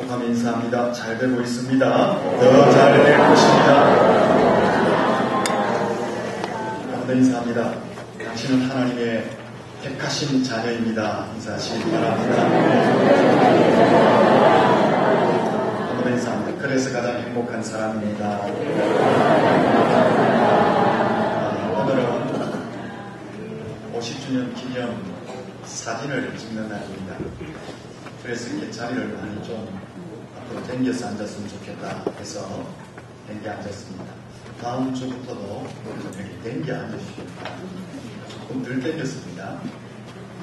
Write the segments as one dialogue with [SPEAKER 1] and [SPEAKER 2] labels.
[SPEAKER 1] 축하합니다. 인사합니다. 잘 되고 있습니다. 더 잘 될 것입니다. 더 인사합니다. 당신은 하나님의 택하신 자녀입니다. 인사하시기 바랍니다. 더 인사합니다. 그래서 가장 행복한 사람입니다. 오늘은 50주년 기념 사진을 찍는 날입니다. 그래서 이렇게 자리를 많이 좀 앞으로 당겨서 앉았으면 좋겠다 해서 당겨 앉았습니다. 다음 주부터도 이렇게 당겨 앉으십시오. 조금 덜 당겼습니다.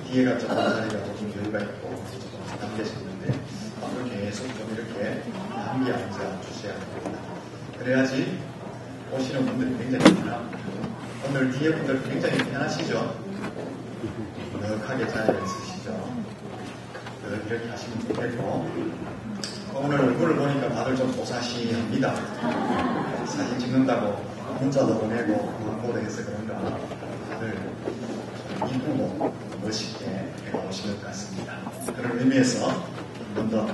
[SPEAKER 1] 뒤에가 조금 자리가 조금 여유가 있고 조금 당겨졌는데 앞으로 계속 좀 이렇게 당겨 앉아 주셔야 됩니다. 그래야지 오시는 분들이 굉장히 편합니다. 오늘 뒤에 분들 굉장히 편하시죠? 넉넉하게 자리를 쓰시죠? 이렇게 하시면 되겠고, 오늘 얼굴을 보니까 다들 좀 고사시합니다. 사진 찍는다고 문자도 보내고 광고도 해서 그런가 다들 이쁘고 멋있게 오시는 것 같습니다. 그런 의미에서 한 번 더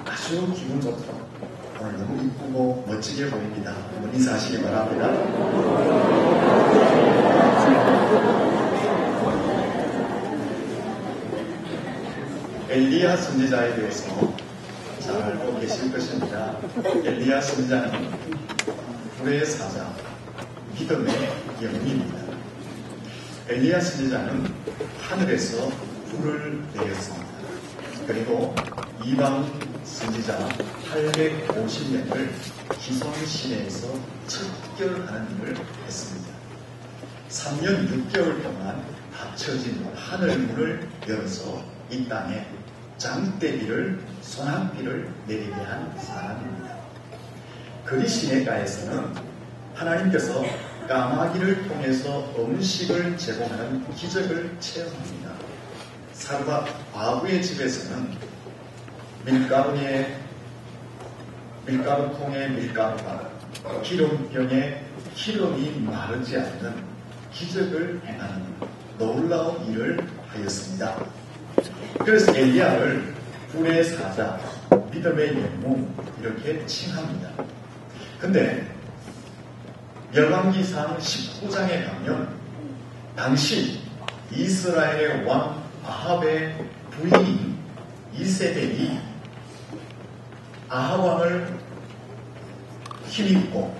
[SPEAKER 1] 아주 기분 좋도록 오늘 너무 이쁘고 멋지게 보입니다. 한번 인사하시기 바랍니다. 엘리야 선지자에 대해서 잘 알고 계실 것입니다. 엘리야 선지자는 불의 사자, 믿음의 영웅입니다. 엘리야 선지자는 하늘에서 불을 내렸습니다. 그리고 이방 선지자 850명을 기손 시내에서 척결하는 일을 했습니다. 3년 6개월 동안 닫혀진 하늘문을 열어서 이 땅에 장대비를, 소낙비를 내리게 한 사람입니다. 그리 시내가에서는 하나님께서 까마귀를 통해서 음식을 제공하는 기적을 체험합니다. 사르밧 아부의 집에서는 밀가루통에 밀가루가 기름병에 기름이 마르지 않는 기적을 행하는 놀라운 일을 하였습니다. 그래서 엘리야를 불의 사자, 믿음의 영웅 이렇게 칭합니다. 근데 열왕기상 19장에 가면 당시 이스라엘의 왕 아합의 부인인 이세벨이 아합 왕을 힘입고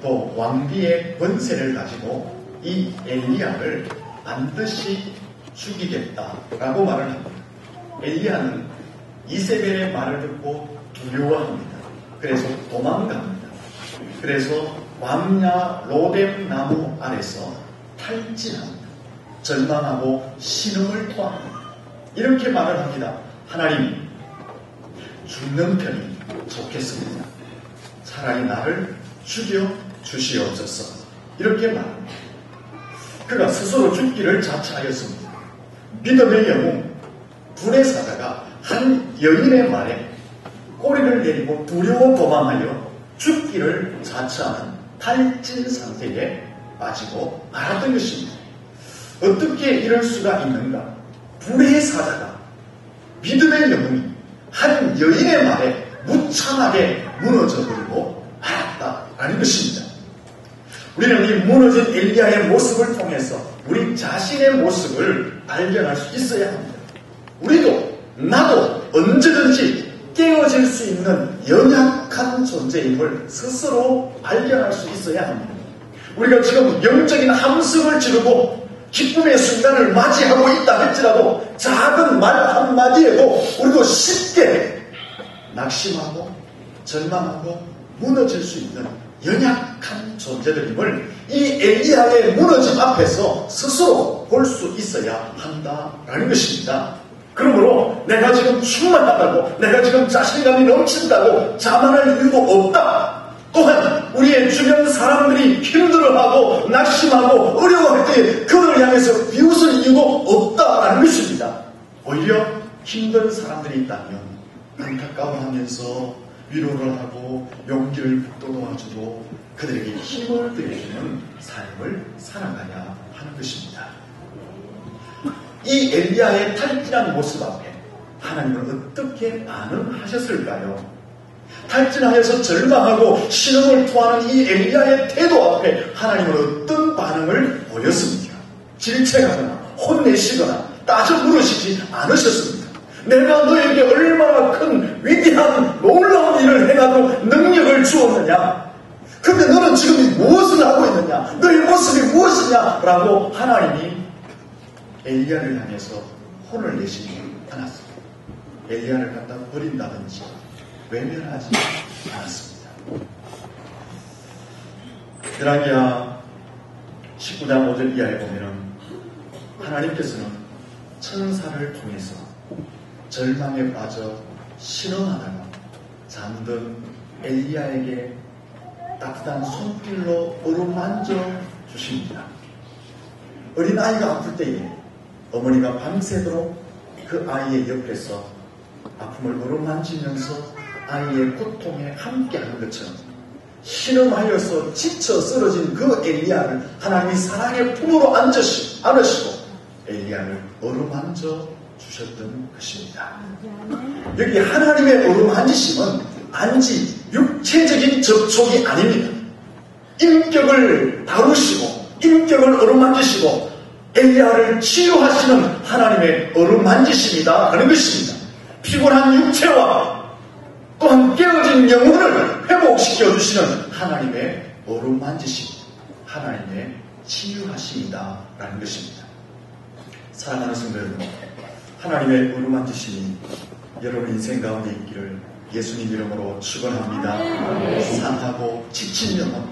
[SPEAKER 1] 또 왕비의 권세를 가지고 이 엘리야를 반드시 죽이겠다라고 말을 합니다. 엘리야는 이세벨의 말을 듣고 두려워합니다. 그래서 도망갑니다. 그래서 광야 로뎀 나무 아래서 탈진합니다. 절망하고 신음을 토합니다. 이렇게 말을 합니다. 하나님, 죽는 편이 좋겠습니다. 차라리 나를 죽여 주시옵소서. 이렇게 말합니다. 그가 스스로 죽기를 자처하였습니다. 믿음의 영웅, 불의 사자가 한 여인의 말에 꼬리를 내리고 두려워 도망하여 죽기를 자처하는 탈진 상태에 빠지고 말았던 것입니다. 어떻게 이럴 수가 있는가? 불의 사자가 믿음의 영웅이 한 여인의 말에 무참하게 무너져버리고 말았다라는 것입니다. 우리는 이 무너진 엘리야의 모습을 통해서 우리 자신의 모습을 발견할 수 있어야 합니다. 우리도 나도 언제든지 깨어질 수 있는 연약한 존재임을 스스로 발견할 수 있어야 합니다. 우리가 지금 영적인 함성을 지르고 기쁨의 순간을 맞이하고 있다 할지라도 작은 말 한마디에도 우리도 쉽게 낙심하고 절망하고 무너질 수 있는 연약한 존재들임을 이 엘리야의 무너짐 앞에서 스스로 볼 수 있어야 한다라는 것입니다. 그러므로 내가 지금 충만하다고, 내가 지금 자신감이 넘친다고 자만할 이유도 없다. 또한 우리의 주변 사람들이 힘들어하고 낙심하고 어려워할 때 그들을 향해서 비웃을 이유도 없다라는 것입니다. 오히려 힘든 사람들이 있다면 안타까워하면서 위로를 하고 용기를 북돋아주고 그들에게 힘을 드려주는 삶을 살아가야 하는 것입니다. 이 엘리야의 탈진한 모습 앞에 하나님은 어떻게 반응하셨을까요? 탈진하여서 절망하고 신음을 토하는 이 엘리야의 태도 앞에 하나님은 어떤 반응을 보였습니까? 질책하거나 혼내시거나 따져 물으시지 않으셨습니다. 내가 너에게 얼마나 큰 위대한 놀라운 일을 행하도록 능력을 주었느냐? 근데 너는 지금 무엇을 하고 있느냐? 너의 모습이 무엇이냐? 라고 하나님이 엘리야를 향해서 혼을 내시지 않았습니다. 엘리야를 갖다 버린다든지 외면하지 않았습니다. 드라기야 19장 5절 이하에 보면은 하나님께서는 천사를 통해서 절망에 빠져 신음하다가 잠든 엘리야에게 따뜻한 손길로 어루만져 주십니다. 어린아이가 아플 때에 어머니가 밤새도록 그 아이의 옆에서 아픔을 어루만지면서 아이의 고통에 함께하는 것처럼 신음하여서 지쳐 쓰러진 그 엘리야를 하나님이 사랑의 품으로 안으시고 엘리야를 어루만져 주셨던 것입니다. 여기 하나님의 어루만지심은 단지 육체적인 접촉이 아닙니다. 인격을 다루시고 인격을 어루만지시고 엘리야를 치유하시는 하나님의 어루만지심이다 하는 것입니다. 피곤한 육체와 또한 깨어진 영혼을 회복시켜 주시는 하나님의 어루만지심, 하나님의 치유하심이다 라는 것입니다. 사랑하는 성도 여러분, 하나님의 어루만지심이 여러분 인생 가운데 있기를 예수님 이름으로 축원합니다. 상하고 지친 영혼,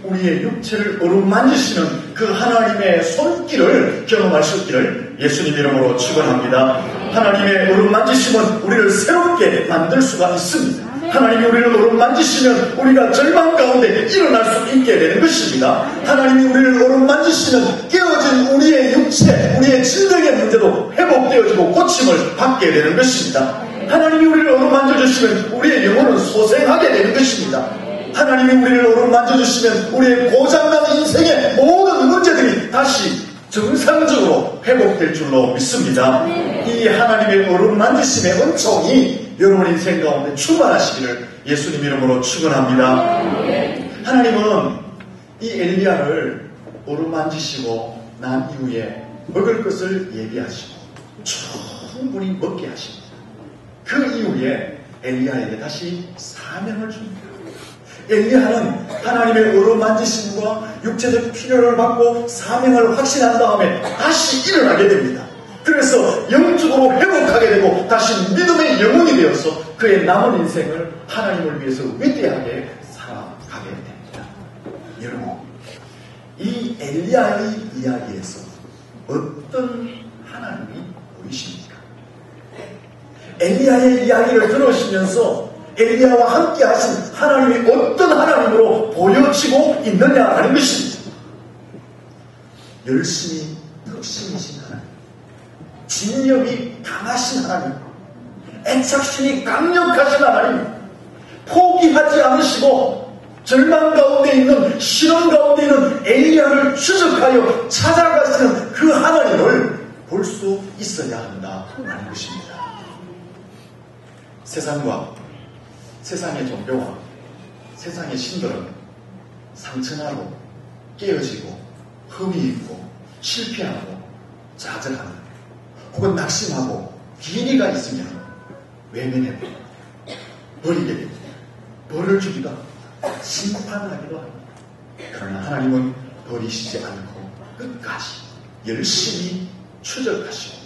[SPEAKER 1] 우리의 육체를 어루만지시는 그 하나님의 손길을 경험할 수 있기를 예수님 이름으로 축원합니다. 하나님의 어루만지심은 우리를 새롭게 만들 수가 있습니다. 하나님이 우리를 어루만지시면 우리가 절망 가운데 일어날 수 있게 되는 것입니다. 하나님이 우리를 어루만지시면 깨어진 우리의 육체, 우리의 질병의 문제도 회복되어지고 고침을 받게 되는 것입니다. 하나님이 우리를 어루만져주시면 우리의 영혼은 소생하게 되는 것입니다. 하나님이 우리를 어루만져주시면 우리의 고장난 인생의 모든 문제들이 다시 정상적으로 회복될 줄로 믿습니다. 이 하나님의 어루만지심의 은총이 여러분 인생 가운데 충만하시기를 예수님 이름으로 축원합니다. 하나님은 이 엘리야를 어루만지시고 난 이후에 먹을 것을 예비하시고 충분히 먹게 하십니다. 그 이후에 엘리야에게 다시 사명을 줍니다. 엘리야는 하나님의 어루만지심과 육체적 필요를 받고 사명을 확신한 다음에 다시 일어나게 됩니다. 그래서 영적으로 회복하게 되고 다시 믿음의 영혼이 되어서 그의 남은 인생을 하나님을 위해서 위대하게 살아가게 됩니다. 여러분, 이 엘리야의 이야기에서 어떤 하나님이 보이십니까? 엘리야의 이야기를 들으시면서 엘리야와 함께 하신 하나님이 어떤 하나님으로 보여지고 있느냐라는 것입니다. 열심히 덕심이신 하나님, 진력이 강하신 하나님, 애착심이 강력하신 하나님, 포기하지 않으시고 절망 가운데 있는 시련 가운데 있는 엘리야를 추적하여 찾아가시는 그 하나님을 볼 수 있어야 한다라는 것입니다. 세상의 종교와 세상의 신들은 상처나고 깨어지고 흠이 있고 실패하고 좌절하는 혹은 낙심하고 비리가 있으면 외면해버립니다. 버리게 됩니다. 벌을 주기도 합니다. 심판하기도 합니다. 그러나 하나님은 버리시지 않고 끝까지 열심히 추적하시고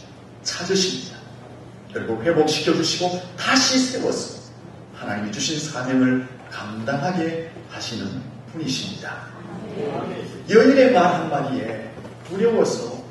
[SPEAKER 1] 찾으십니다. 결국 회복시켜 주시고 다시 세워서 하나님이 주신 사명을 감당하게 하시는 분이십니다. 여인의 말 한마디에 두려워서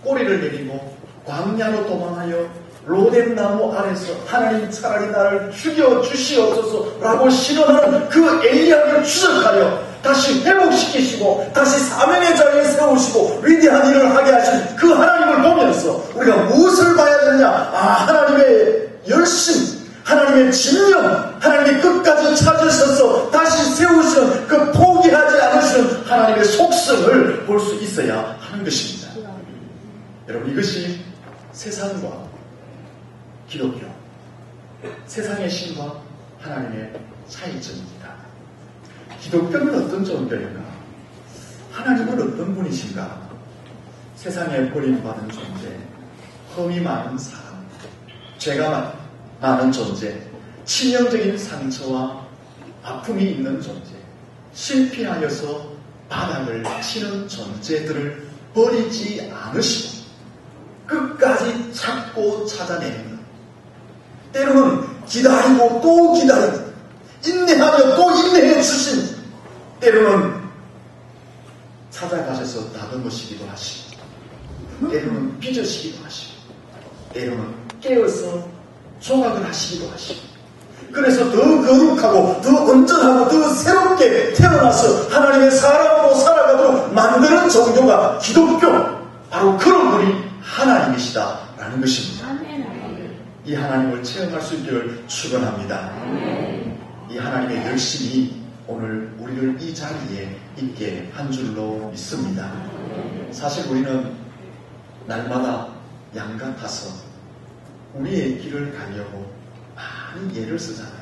[SPEAKER 1] 꼬리를 내리고 광야로 도망하여 로뎀나무 아래서 하나님 차라리 나를 죽여주시옵소서라고 신원하는 그 엘리야를 추적하여 다시 회복시키시고 다시 사명의 자리에 세우시고 위대한 일을 하게 하신 그 하나님을 보면서 우리가 무엇을 봐야 되느냐? 하나님의 열심, 하나님의 진명, 하나님이 끝까지 찾으셔서 다시 세우시는 그 포기하지 않으시는 하나님의 속성을 볼 수 있어야 하는 것입니다. 여러분, 이것이 세상과 기독교. 세상의 신과 하나님의 차이점입니다. 기독교는 어떤 종교인가? 하나님은 어떤 분이신가? 세상에 버림받은 존재, 험이 많은 사람, 죄가 많은 존재, 치명적인 상처와 아픔이 있는 존재, 실패하여서 바닥을 치는 존재들을 버리지 않으시고 끝까지 찾고 찾아내는 것. 때로는 기다리고 또 기다리고 인내하며 또 인내해 주신, 때로는 찾아가셔서 다듬으시기도 하시고, 때로는 빚으시기도 하시고, 때로는 깨어서 조각을 하시기도 하시고, 그래서 더 거룩하고 더 온전하고 더 새롭게 태어나서 하나님의 사람으로 살아가도록 만드는 종교가 기독교, 바로 그런 분이 하나님이시다라는 것입니다. 이 하나님을 체험할 수 있기를 축원합니다. 이 하나님의 열심이 오늘 우리를 이 자리에 있게 한 줄로 믿습니다. 사실 우리는 날마다 양 같아서 우리의 길을 가려고 많은 예를 쓰잖아요.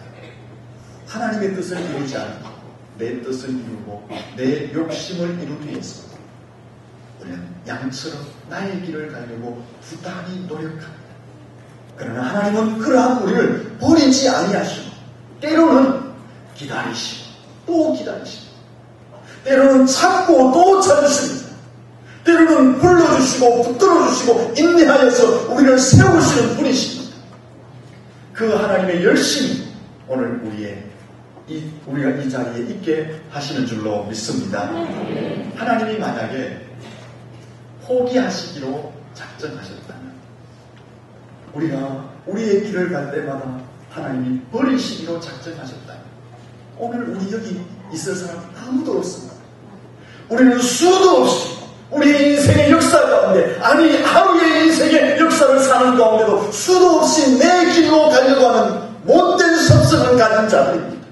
[SPEAKER 1] 하나님의 뜻을 이루지 않고 내 뜻을 이루고 내 욕심을 이루기 위해서 우리는 양처럼 나의 길을 가려고 부단히 노력합니다. 그러나 하나님은 그러한 우리를 버리지 아니하시고 때로는 기다리시고 또 기다리시고 때로는 찾고 또 찾으십니다. 때로는 불러주시고 붙들어주시고 인내하여서 우리를 세우시는 분이십니다. 그 하나님의 열심이 오늘 우리가 이 자리에 있게 하시는 줄로 믿습니다. 하나님이 만약에 포기하시기로 작정하셨다면 우리가 우리의 길을 갈 때마다 하나님이 버리시기로 작정하셨다면 오늘 우리 여기 있을 사람 아무도 없습니다. 우리는 수도 없이 우리의 인생의 역사 가운데, 아니 하루의 인생의 역사를 사는 가운데도 수도 없이 내 길로 가려고 하는 못된 섭성을 가진 자들입니다.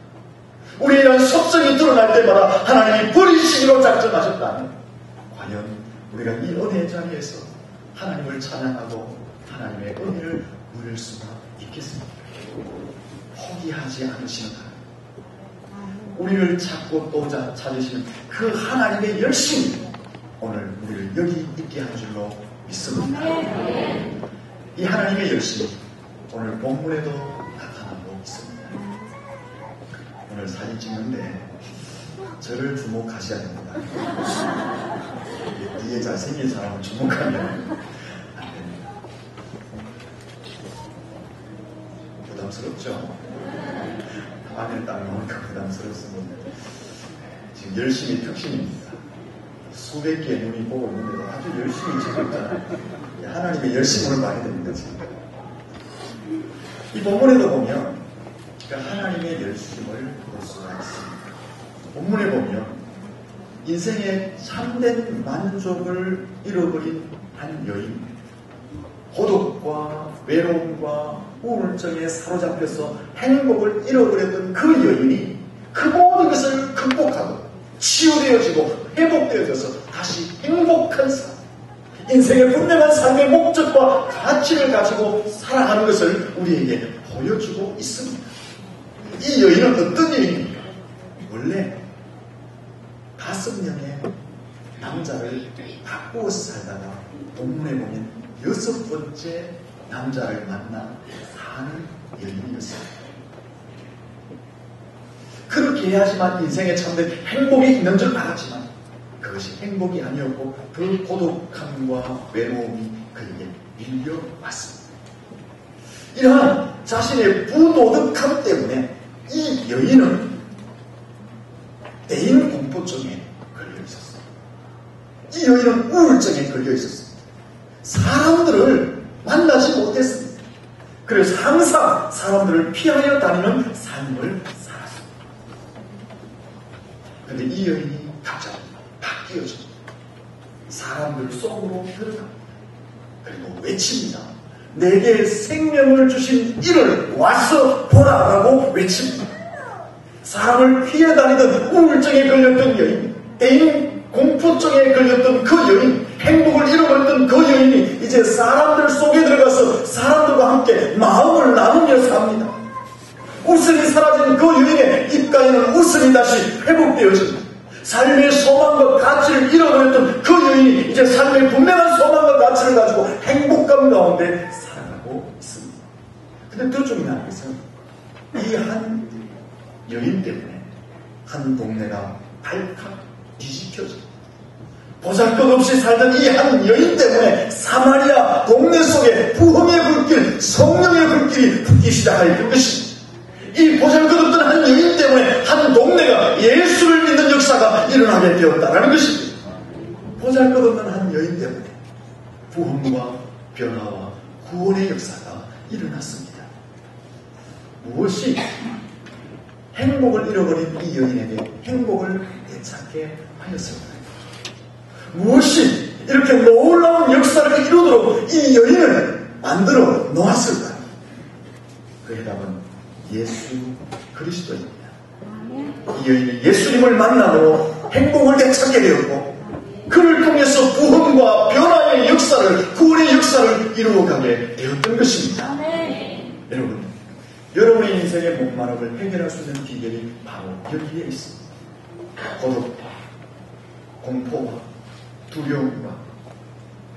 [SPEAKER 1] 우리의 이런 섭성이 드러날 때마다 하나님이 버리시기로 작정하셨다면 과연 우리가 이 은혜의 자리에서 하나님을 찬양하고 하나님의 은혜를 누릴 수가 있겠습니까? 포기하지 않으시는 하나님, 우리를 찾고 또 찾으시는 그 하나님의 열심이 오늘 우리를 여기 있게 한 줄로 믿습니다. 이 하나님의 열심이 오늘 본문에도 나타나고 있습니다. 오늘 사진 찍는데 저를 주목하셔야 됩니다. 뒤에 잘생긴 사람을 주목하면 안 됩니다. 부담스럽죠? 안에 딱 나오니까 부담스럽습니다. 지금 열심히 특신입니다. 수백 개의 눈이 보고 있는데 아주 열심히 지켰잖아요. 하나님의 열심을 봐야 됩니다. 지금. 이 본문에도 보면 하나님의 열심을 볼 수가 있습니다. 본문에 보면 인생의 참된 만족을 잃어버린 한 여인, 고독과 외로움과 우울증에 사로잡혀서 행복을 잃어버렸던 그 여인이 그 모든 것을 극복하고 치유되어지고 회복되어져서 다시 행복한 삶, 인생의 분명한 삶의 목적과 가치를 가지고 살아가는 것을 우리에게 보여주고 있습니다. 이 여인은 어떤 여인입니까? 원래 5명의 남자를 바꾸어서 살다가 본문에 보면 6번째 남자를 만나 사는 여인이었습니다. 그렇게 해야지만 인생에 참된 행복이 있는 줄 알았지만 그것이 행복이 아니었고 그 고독함과 외로움이 그에게 밀려왔습니다. 이러한 자신의 부도덕함 때문에 이 여인은 대인 공포증에 걸려 있었어요. 이 여인은 우울증에 걸려 있었습니다. 사람들을 만나지 못했습니다. 그래서 항상 사람들을 피하여 다니는 삶을 살았습니다. 그런데 이 여인이 갑자기 바뀌어져 사람들 속으로 들어갑니다. 그리고 외칩니다. 내게 생명을 주신 이를 와서 보라라고 외칩니다. 사람을 피해 다니던 우울증에 걸렸던 여인, 애인 공포증에 걸렸던 그 여인, 행복을 잃어버렸던 그 여인이 이제 사람들 속에 들어가서 사람들과 함께 마음을 나누며 삽니다. 웃음이 사라진 그 여인의 입가에는 웃음이 다시 회복되어집니다. 삶의 소망과 가치를 잃어버렸던 그 여인이 이제 삶의 분명한 소망과 가치를 가지고 행복감 가운데 살아가고 있습니다. 근데 더 중요한 것은 이 한 여인 때문에 한 동네가 발칵 뒤집혀집니다. 보잘것없이 살던 이 한 여인 때문에 사마리아 동네 속에 부흥의 불길, 성령의 불길이 붙기 시작할 것입니다. 이 보잘것없던 한 여인 때문에 한 동네가 예수를 믿는 역사가 일어나게 되었다는 것입니다. 보잘것없는 한 여인 때문에 부흥과 변화와 구원의 역사가 일어났습니다. 무엇이 행복을 잃어버린 이 여인에게 행복을 되찾게 하였을까요? 무엇이 이렇게 놀라운 역사를 이루도록 이 여인을 만들어 놓았을까요? 그 해답은 예수 그리스도입니다. 이 여인이 예수님을 만남으로 행복을 되찾게 되었고 그를 통해서 부흥과 변화의 역사를, 구원의 역사를 이루어가게 되었던 것입니다. 여러분의 인생의 목마름을 해결할 수 있는 비결이 바로 여기에 있습니다. 고독과 공포와 두려움과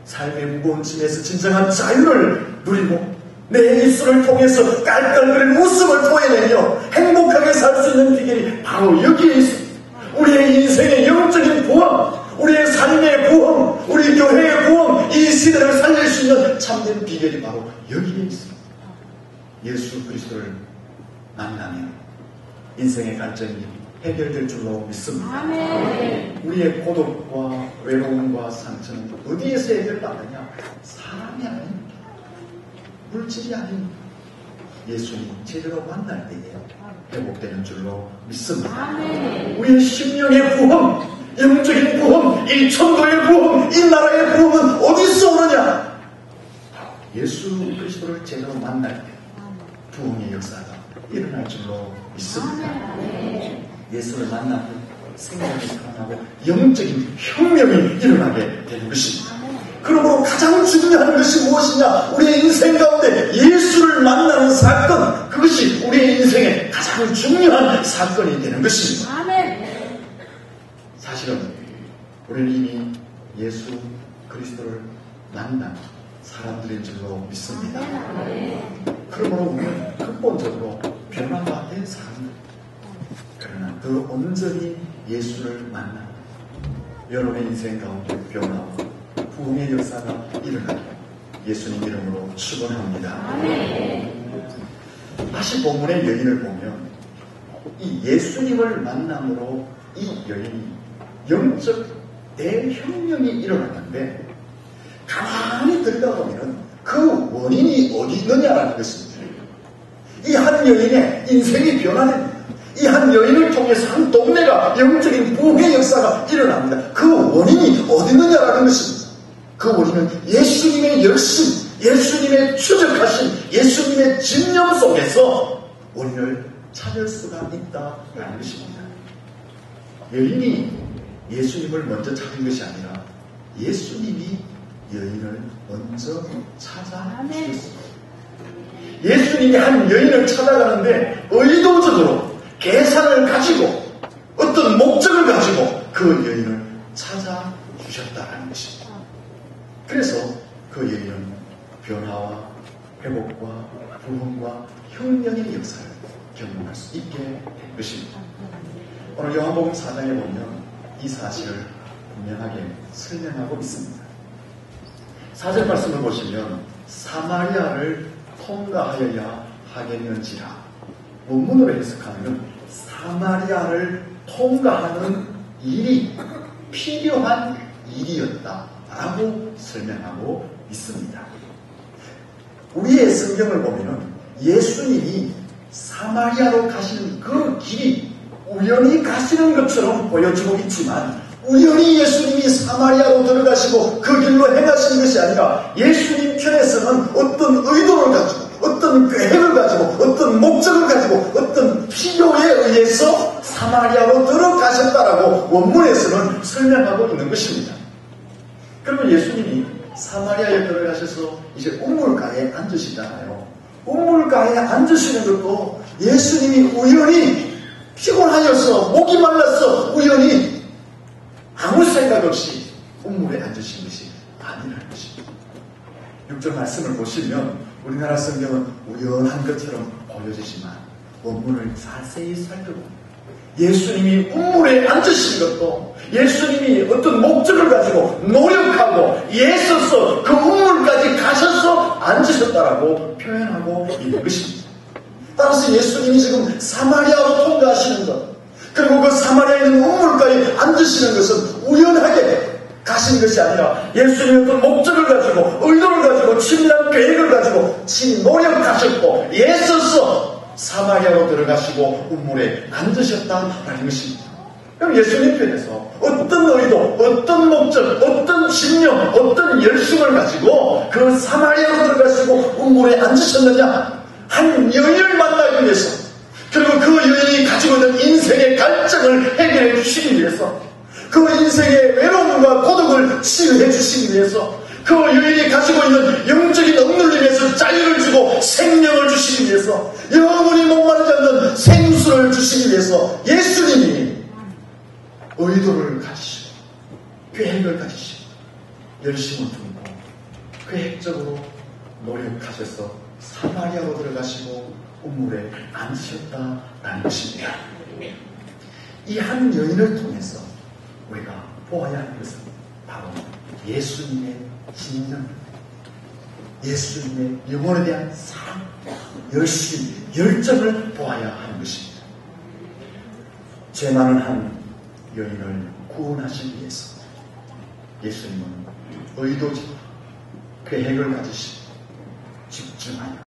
[SPEAKER 1] 삶의 무거운 짐에서 진정한 자유를 누리고 내 입술을 통해서 깔깔거리는 웃음을 토해내며 행복하게 살 수 있는 비결이 바로 여기에 있습니다. 우리의 인생의 영적인 부흥, 우리의 삶의 부흥, 우리 교회의 부흥, 이 시대를 살릴 수 있는 참된 비결이 바로 여기에 있습니다. 예수 그리스도를 만나면 인생의 갈증이 해결될 줄로 믿습니다. 우리의 고독과 외로움과 상처는 어디에서 해결받느냐? 사람이 아닙니다. 물질이 아닙니다. 예수님 제대로 만날 때에 회복되는 줄로 믿습니다. 우리의 심령의 부흥, 영적인 부흥, 이 천도의 부흥, 이 나라의 부흥은 어디서 오느냐? 예수 그리스도를 제대로 만날 때 부흥의 역사가 일어날 줄로 믿습니다. 예수를 만나면 생명이 살아나고 영적인 혁명이 일어나게 되는 것입니다. 그러므로 가장 중요한 것이 무엇이냐? 우리의 인생 가운데 예수를 만나는 사건, 그것이 우리의 인생의 가장 중요한 사건이 되는 것입니다. 사실은 우리는 이미 예수 그리스도를 만난 사람들인 줄로 믿습니다. 그러므로 우리는 근본적으로 변화된 사람들, 그러나 더 온전히 예수를 만나 여러분의 인생 가운데 변화와 부흥의 역사가 일어나게 예수님 이름으로 축원합니다. 다시 본문의 여인을 보면 이 예수님을 만남으로 이 여인이 영적 대혁명이 일어났는데 가만히 들여다 보면 그 원인이 어디 있느냐라는 것입니다. 이 한 여인의 인생이 변화됩니다. 이 한 여인을 통해서 한 동네가 영적인 부흥의 역사가 일어납니다. 그 원인이 어디 있느냐라는 것입니다. 그 원인은 예수님의 열심, 예수님의 추적하신 예수님의 진영 속에서 원인을 찾을 수가 있다라는 것입니다. 여인이 예수님을 먼저 찾은 것이 아니라 예수님이 여인을 먼저 찾아주셨습니다. 예수님이 한 여인을 찾아가는데 의도적으로 계산을 가지고 어떤 목적을 가지고 그 여인을 찾아주셨다는 것입니다. 그래서 그 여인은 변화와 회복과 부흥과 혁명의 역사를 경험할 수 있게 된 것입니다. 오늘 요한복음 4장에 보면 이 사실을 분명하게 설명하고 있습니다. 4절 말씀을 보시면 사마리아를 통과하여야 하겠는지라, 원문으로 해석하면 사마리아를 통과하는 일이 필요한 일이었다라고 설명하고 있습니다. 우리의 성경을 보면 예수님이 사마리아로 가시는 그 길이 우연히 가시는 것처럼 보여지고 있지만 우연히 예수님이 사마리아로 들어가시고 그 길로 행하시는 것이 아니라 예수님 편에서는 어떤 의도를 가지고 어떤 계획을 가지고 어떤 목적을 가지고 어떤 필요에 의해서 사마리아로 들어가셨다라고 하셨다라고 원문에서는 설명하고 있는 것입니다. 그러면 예수님이 사마리아에 들어가셔서 이제 우물가에 앉으시잖아요. 우물가에 앉으시는 것도 예수님이 우연히 피곤하여서 목이 말라서 우연히 아무 생각 없이 우물에 앉으신 것이 아니라는 것입니다. 6절 말씀을 보시면 우리나라 성경은 우연한 것처럼 보여지지만 원문을 자세히 살펴보면 예수님이 우물에 앉으신 것도 예수님이 어떤 목적을 가지고 노력하고 애써서 그 우물까지 가셔서 앉으셨다라고 표현하고 있는 것입니다. 따라서 예수님이 지금 사마리아로 통과하시는 것, 그리고 그 사마리아에 있는 우물가에 앉으시는 것은 우연하게 가신 것이 아니라 예수님이 어떤 목적을 가지고 의도를 가지고 친밀한 계획을 가지고 친히 노력하셨고 애써서 사마리아로 들어가시고 우물에 앉으셨다라는 것입니다. 그럼 예수님 편에서 어떤 의도, 어떤 목적, 어떤 신념, 어떤 열심을 가지고 그 사마리아로 들어가시고 우물에 앉으셨느냐? 한 여인을 만나기 위해서, 그리고 그 여인이 가지고 있는 인생의 갈증을 해결해 주시기 위해서, 그 인생의 외로움과 고독을 치유해 주시기 위해서, 그 여인이 가지고 있는 영적인 억눌림에서 자유를 주고 생명을 주시기 위해서, 영원히 목마르지 않는 생수를 주시기 위해서 예수님이 의도를 가지시고 계획을 가지시고 열심을 품고 계획적으로 노력하셔서 사마리아로 들어가시고 우물에 앉으셨다라는 것입니다. 이 한 여인을 통해서 우리가 보아야 하는 것은 바로 예수님의 신념, 예수님의 영혼에 대한 사랑, 열심, 열정을 보아야 하는 것입니다. 죄 많은 한 여인을 구원하시기 위해서 예수님은 의도적으로 계획을 가지시고 집중하여